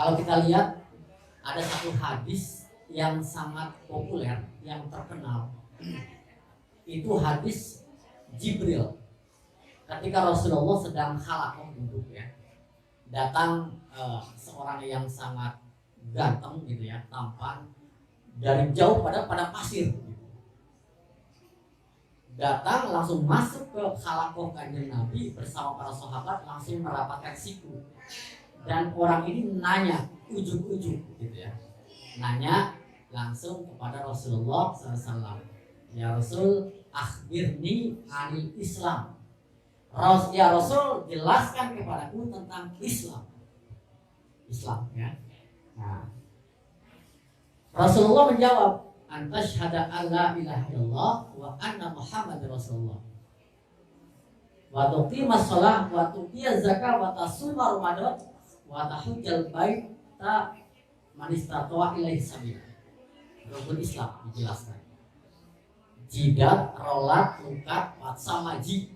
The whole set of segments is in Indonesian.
Kalau kita lihat ada satu hadis yang sangat populer, yang terkenal. Itu hadis Jibril. Ketika Rasulullah sedang khalaqah duduk ya, datang seorang yang sangat ganteng gitu ya, tampan, dari jauh pada pasir. Datang langsung masuk ke khalaqah kanjeng Nabi bersama para sahabat, langsung merapatkan siku. Dan orang ini nanya ujuk-ujuk gitu ya, nanya langsung kepada Rasulullah SAW. Ya Rasul, akhbirni anil Islam. Ya Rasul, jelaskan kepadaku tentang Islam. Islam ya. Nah, Rasulullah menjawab, antasyhada alla ilaha illallah wa anna Muhammadar Rasulullah. Wa tuqimas shalah wa tu'tiyaz zakah wa tasuma Ramadan wa tahujjal baita man istata'a ilaihi sabila. Rukun Islam dijelaskan. Jidat, rolat, lukat, watsa, maji.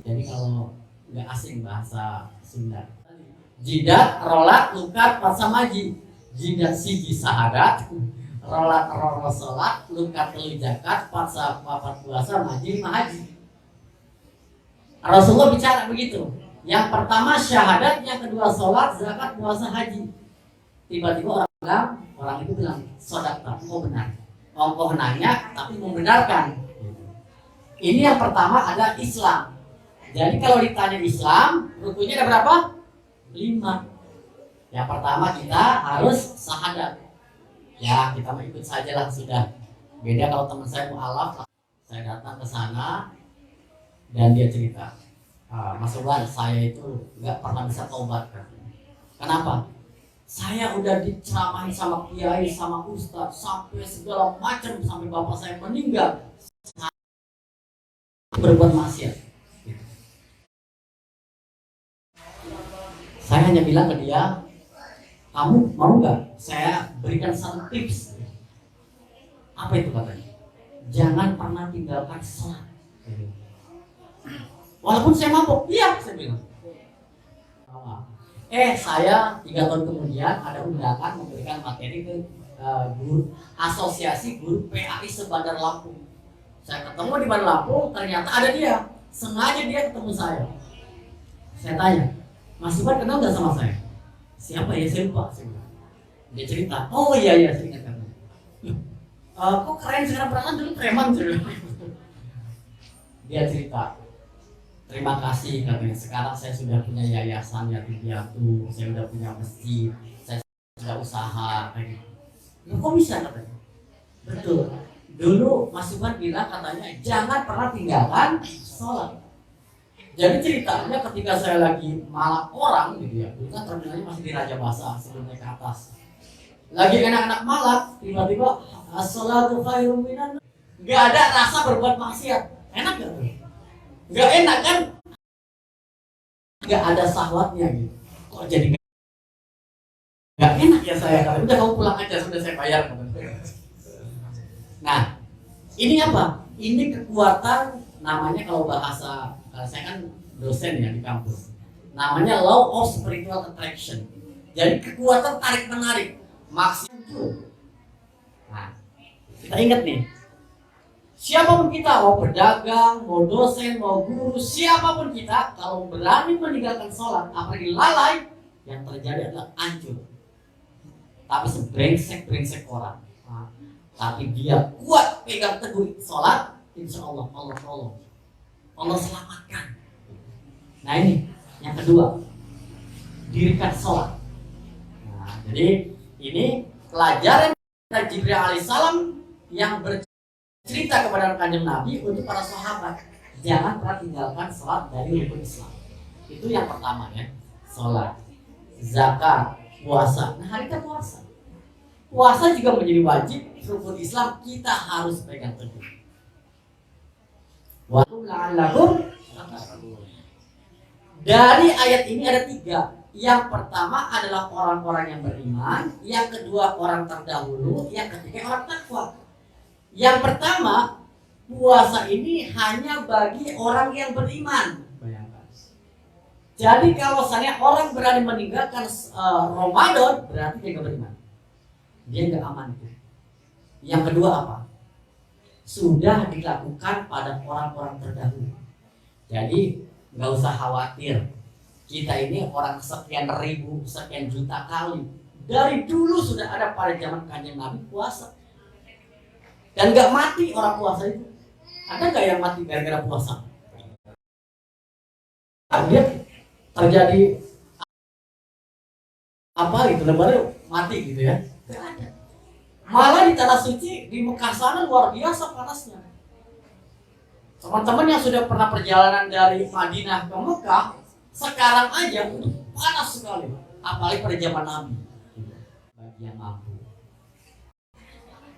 Jadi kalau nggak asing bahasa Sunda. Jidat, rolat, lukat, watsa, maji. Jidat siji sahadat, rolat roro sholat, lukat telu zakat, watsa papat puasa, maji haji. Rasulullah bicara begitu. Yang pertama syahadat, yang kedua sholat, zakat, puasa, haji. Tiba-tiba orang itu bilang, sodakta, engkau benar. Engkau nanya, tapi membenarkan. Ini yang pertama ada Islam. Jadi kalau ditanya Islam, rukunnya ada berapa? 5. Yang pertama kita harus syahadat. Ya kita mau ikut saja lah sudah. Beda kalau teman saya mualaf, saya datang ke sana dan dia cerita, Mas Uban, saya itu nggak pernah bisa taubat. Kenapa? Saya udah diceramahi sama kiai, sama ustadz, sampai segala macam, sampai bapak saya meninggal, berbuat maksiat. Saya hanya bilang ke dia, kamu mau nggak saya berikan satu tips? Apa itu katanya? Jangan pernah tinggalkan sholat. Walaupun saya mabuk, iya saya bilang. Saya 3 tahun kemudian ada undangan memberikan materi ke guru asosiasi guru PAI se-Bandar Lampung. Saya ketemu di Bandar Lampung, ternyata ada dia. Sengaja dia ketemu saya. Saya tanya, Mas Iban kenal nggak sama saya? Siapa ya? Saya lupa. Dia cerita, oh iya saya ingat kamu. Kok keren sekarang, perasaan dulu preman sih. Dia cerita, terima kasih katanya, sekarang saya sudah punya yayasan yatim piatu, saya sudah punya masjid, saya sudah usaha kayak gitu. Kok bisa katanya? Betul. Dulu Mas Iban bilang katanya jangan pernah tinggalkan sholat. Jadi ceritanya ketika saya lagi malak orang gitu ya, dulu kan terminalnya masih di Raja Basa sebelum naik ke atas. Lagi enak-enak malak, tiba-tiba as-sholatu khairum minan. Gak ada rasa berbuat maksiat. Enak gak tuh? Gak enak kan? Gak ada sahwatnya gitu. Kok jadi gak enak ya saya? Udah kamu pulang aja, sudah saya bayar. Nah, ini apa? Ini kekuatan, namanya kalau bahasa, saya kan dosen ya di kampus, namanya law of spiritual attraction. Jadi kekuatan tarik menarik maksimal. Nah, kita ingat nih, siapapun kita, mau pedagang, mau dosen, mau guru, siapapun kita, kalau berani meninggalkan sholat, apalagi lalai, yang terjadi adalah hancur. Tapi sebrengsek orang, tapi dia kuat pegang teguh sholat, insya Allah tolong, Allah selamatkan. Nah ini yang kedua, dirikan sholat. Nah, jadi ini pelajaran dari Jibril alaihissalam yang bercerita kepada kanjeng Nabi untuk para sahabat, jangan pernah tinggalkan sholat dari rukun Islam. Itu yang pertama ya, sholat, zakat, puasa. Nah hari kita puasa juga menjadi wajib rukun Islam, kita harus pegang teguh. Wa la'allakum. Dari ayat ini ada 3. Yang pertama adalah orang-orang yang beriman, yang kedua orang terdahulu, yang ketiga orang takwa. Yang pertama, puasa ini hanya bagi orang yang beriman. Bayangkan. Jadi kalau misalnya orang berani meninggalkan Ramadan, berarti dia nggak beriman. Dia nggak aman. Yang kedua apa? Sudah dilakukan pada orang-orang terdahulu. Jadi nggak usah khawatir. Kita ini orang sekian ribu, sekian juta kali. Dari dulu sudah ada pada zaman Kanjeng Nabi puasa. Dan nggak mati orang puasa itu. Ada nggak yang mati gara-gara puasa? Dia terjadi apa gitu, baru mati gitu ya? Nggak ada. Malah di tanah suci di Mekah sana luar biasa panasnya. Teman-teman yang sudah pernah perjalanan dari Madinah ke Mekah, sekarang aja panas sekali, apalagi pada zaman Nabi. Bagi yang mampu,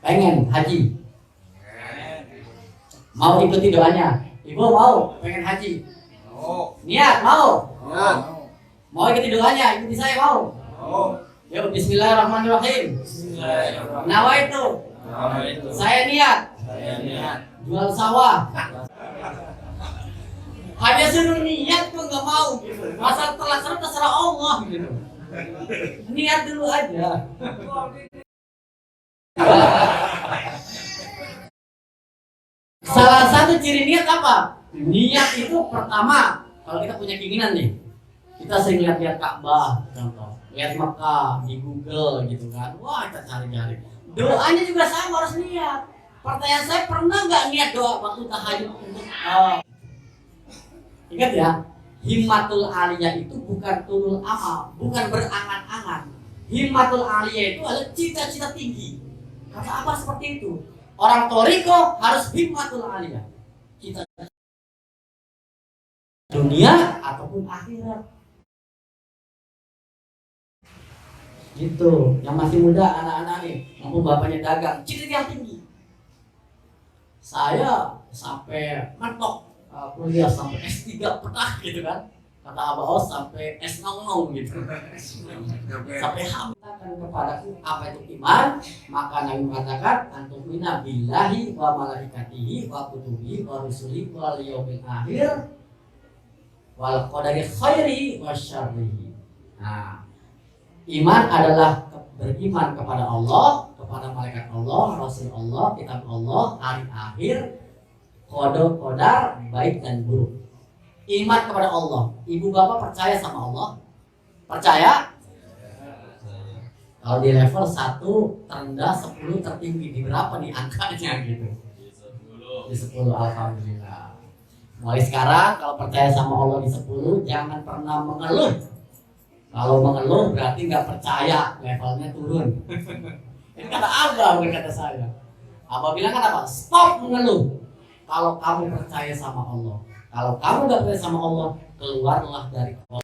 pengen haji, mau ikuti doanya. Ibu mau pengen haji? Niat mau? Mau ikuti doanya? Ikuti saya mau? Yuk, Bismillahirrahmanirrahim. Nawaitu. Saya niat. Jual sawah. Hanya suruh niat kok nggak mau gitu. Masa terlaksana terserah Allah gitu. Niat dulu aja. Salah satu ciri niat apa? Niat itu pertama, kalau kita punya keinginan nih, kita sering lihat-lihat Ka'bah, contoh, lihat Mekah di Google gitu kan, wah kita cari-cari. Doanya juga sama, harus niat. Pertanyaan saya, pernah nggak niat doa waktu tahajud untuk ingat ya, himmatul aliyah itu bukan tulul amal, bukan berangan-angan. Himmatul aliyah itu adalah cita-cita tinggi. Kata apa seperti itu? Orang toriko harus himmatul aliyah. Kita dunia ataupun akhirat. Gitu. Yang masih muda, anak-anak nih, maupun bapaknya dagang, cita yang tinggi. Saya sampai mentok kuliah sampai S3 pernah gitu kan. Kata Abah Os sampai S00 gitu. Sampai hamilkan kepadaku apa itu iman, maka Nabi mengatakan antumina billahi wa malaikatihi wa kutubihi wa rusulihi wal yaumil akhir wal qadari khairihi wa syarrihi. Nah, iman adalah beriman kepada Allah, kepada malaikat Allah, Rasul Allah, kitab Allah, hari akhir, qadar baik dan buruk. Iman kepada Allah. Ibu bapak percaya sama Allah? Percaya? Kalau di level 1 terendah, 10 tertinggi, di berapa nih angkanya gitu? Di 10, alhamdulillah. Mulai sekarang kalau percaya sama Allah di 10, jangan pernah mengeluh. Kalau mengeluh berarti nggak percaya, levelnya turun. Ini kata Abah, bukan kata saya. Abah bilang kan apa? Stop mengeluh. Kalau kamu percaya sama Allah. Kalau kamu nggak percaya sama Allah, keluarlah dari Allah.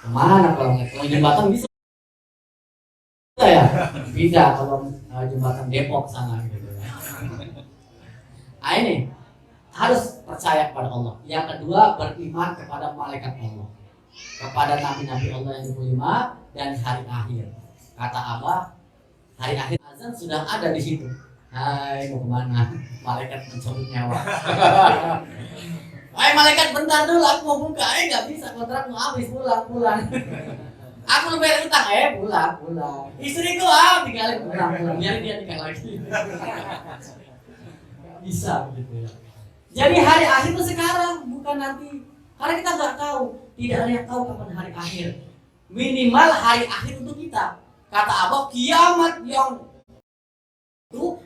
Kemana kalau nggak? Kalau jembatan bisa ya? Bisa kalau jembatan Depok sana gitu ya. Nah ini harus percaya kepada Allah. Yang kedua, beriman kepada malaikat Allah, kepada nabi-nabi Allah yang 25 dan hari akhir. Kata Abah, hari akhir azan sudah ada di situ. Hai, mau kemana? Malaikat mencabut nyawa. Hai malaikat, bentar dulu, aku mau buka. Nggak bisa, kontrak mau habis, pulang. Aku lu bayar utang, pulang. Istriku tinggalin, pulang. Biar dia nikah lagi. Bisa gitu ya. Jadi hari akhir itu sekarang, bukan nanti. Karena kita nggak tahu, tidak ada yang tahu kapan hari akhir. Minimal hari akhir untuk kita. Kata Abah, kiamat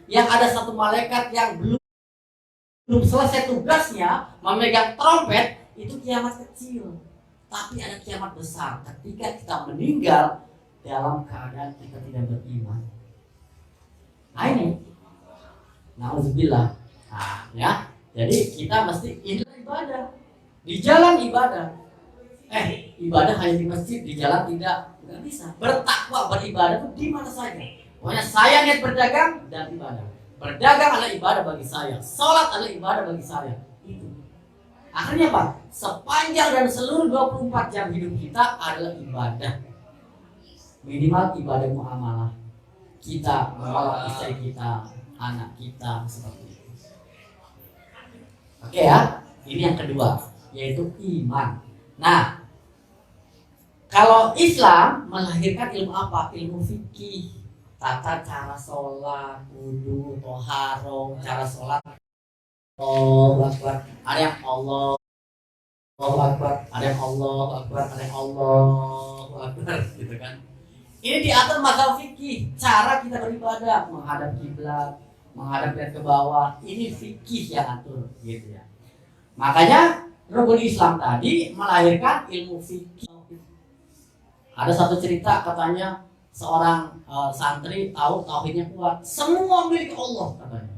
yang ada satu malaikat yang belum selesai tugasnya memegang trompet, itu kiamat kecil. Tapi ada kiamat besar ketika kita meninggal dalam keadaan kita tidak beriman. Nah ini, na'udzubillah. Nah ya, jadi kita mesti ibadah di jalan ibadah. Ibadah hanya di masjid, di jalan tidak bisa. Bertakwa, beribadah itu di mana saja. Pokoknya saya niat berdagang dan ibadah. Berdagang adalah ibadah bagi saya. Sholat adalah ibadah bagi saya. Itu. Akhirnya apa? Sepanjang dan seluruh 24 jam hidup kita adalah ibadah. Minimal ibadah muamalah. Kita menolong istri kita, anak kita, seperti itu. Oke ya, ini yang kedua. yaitu iman. Nah, kalau Islam melahirkan ilmu apa? Ilmu fikih, tata cara sholat, wudu, toharoh, cara sholat. Allahu Akbar, ada yang Allahu Akbar, ada yang Allahu Akbar, ada yang Allahu Akbar, gitu kan? Ini diatur mazhab fikih, cara kita beribadah, menghadap kiblat, menghadap ke bawah, ini fikih yang atur, gitu ya. Makanya rukun Islam tadi melahirkan ilmu fikih. Ada satu cerita katanya seorang santri tahu tauhidnya kuat, semua milik Allah katanya.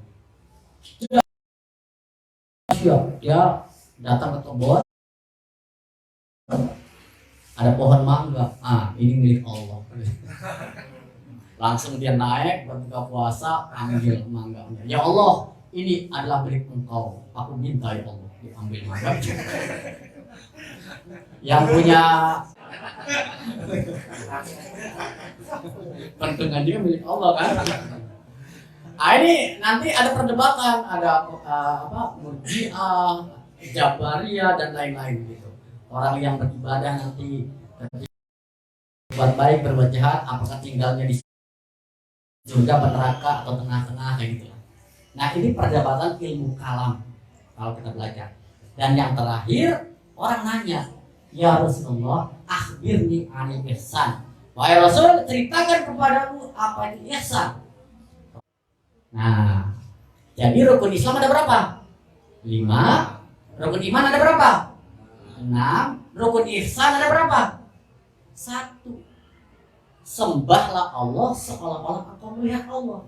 Dia datang ke kebun, ada pohon mangga, ini milik Allah. Langsung dia naik berbuka puasa, ambil mangganya. Ya Allah, ini adalah milik Engkau. Aku minta ya Allah, diambil mangga. Yang punya pentungan dia milik Allah kan. Ini nanti ada perdebatan, ada Murji'ah, Jabariyah dan lain-lain gitu. Orang yang beribadah nanti berbuat baik, berbuat jahat, apakah tinggalnya di surga, neraka atau tengah-tengah kayak gitu. Nah, ini perdebatan ilmu kalam kalau kita belajar. Dan yang terakhir, orang nanya, ya Rasulullah, akhbirni anil ihsan. Wahai Rasul, ceritakan kepadaku apa itu ihsan. Nah, jadi rukun Islam ada berapa? 5. Rukun iman ada berapa? 6. Rukun ihsan ada berapa? 1. Sembahlah Allah seolah-olah engkau melihat Allah.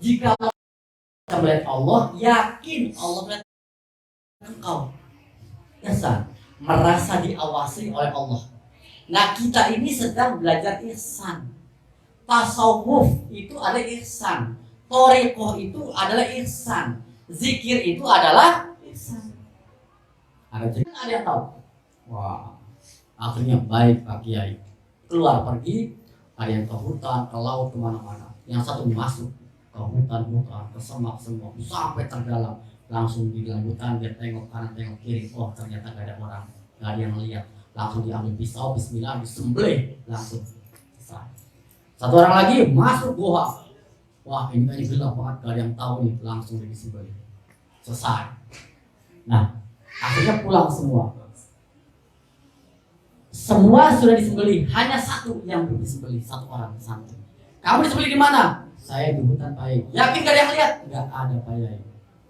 Jika kita melihat Allah, yakin Allah melihat engkau. Ihsan, merasa diawasi oleh Allah. Nah, kita ini sedang belajar ihsan. Tasawuf itu adalah ihsan. Thariqah itu adalah ihsan. Zikir itu adalah ihsan. Ada yang tahu? Wah, akhirnya baik Pak Kiai. Keluar pergi, ada yang ke hutan, ke laut, kemana-mana. Yang satu masuk ke hutan-hutan, ke semak-semak, sampai terdalam. Langsung di dalam hutan, dia tengok kanan, tengok kiri. Oh, ternyata gak ada orang, gak ada yang lihat. Langsung diambil pisau, bismillah, disembelih. Langsung selesai. Satu orang lagi masuk gua. Wah, ini kayaknya gelap banget, gak ada yang tahu nih. Langsung disembelih. Selesai. Nah, akhirnya pulang semua. Semua sudah disembelih, hanya satu yang belum disembelih, satu orang santri. Kamu disembelih di mana? Saya di hutan Pak Yai. Yakin gak ada yang lihat? Gak ada Pak Yai.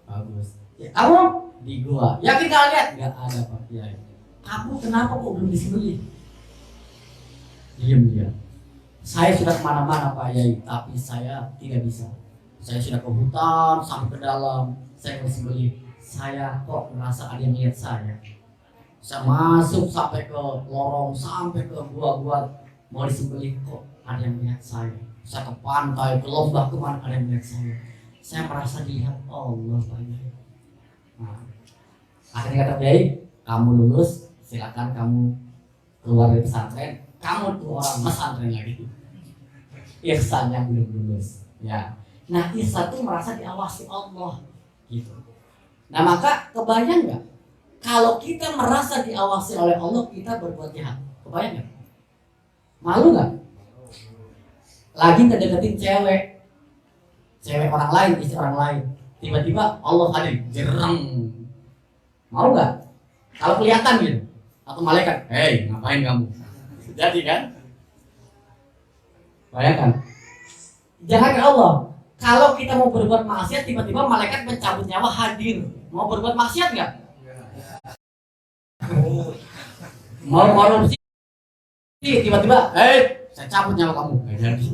Bagus. Ya, kamu di gua. Yakin gak lihat? Gak ada Pak Yai. Kamu kenapa kok belum disembelih? Diam dia. Saya sudah kemana-mana Pak Yai, tapi saya tidak bisa. Saya sudah ke hutan sampai ke dalam, saya mau disembelih. Saya kok merasa ada yang lihat saya. Saya masuk sampai ke lorong, sampai ke gua-gua mau disembelih, kok ada yang melihat saya. Saya ke pantai, ke lembah, kemana ada yang melihat saya. Saya merasa dilihat Allah banyak. Nah, akhirnya kata Kiai, kamu lulus, silakan kamu keluar dari pesantren. Kamu tuh orang pesantren lagi. Ihsan yang belum lulus. Ya. Nah, ihsan itu merasa diawasi Allah, gitu. Nah, maka kebayang nggak? Kalau kita merasa diawasi oleh Allah, kita berbuat jahat. Kebayang gak? Malu gak? Lagi ngedeketin cewek orang lain, istri orang lain. Tiba-tiba Allah hadir, jereng. Mau gak? Kalau kelihatan gitu. Atau malaikat, hei ngapain kamu? Jadi kan? Bayangkan. Jangan ke Allah. Kalau kita mau berbuat maksiat, tiba-tiba malaikat mencabut nyawa hadir. Mau berbuat maksiat gak? Mau korupsi tiba-tiba saya cabut nyawa kamu. Gak jadi.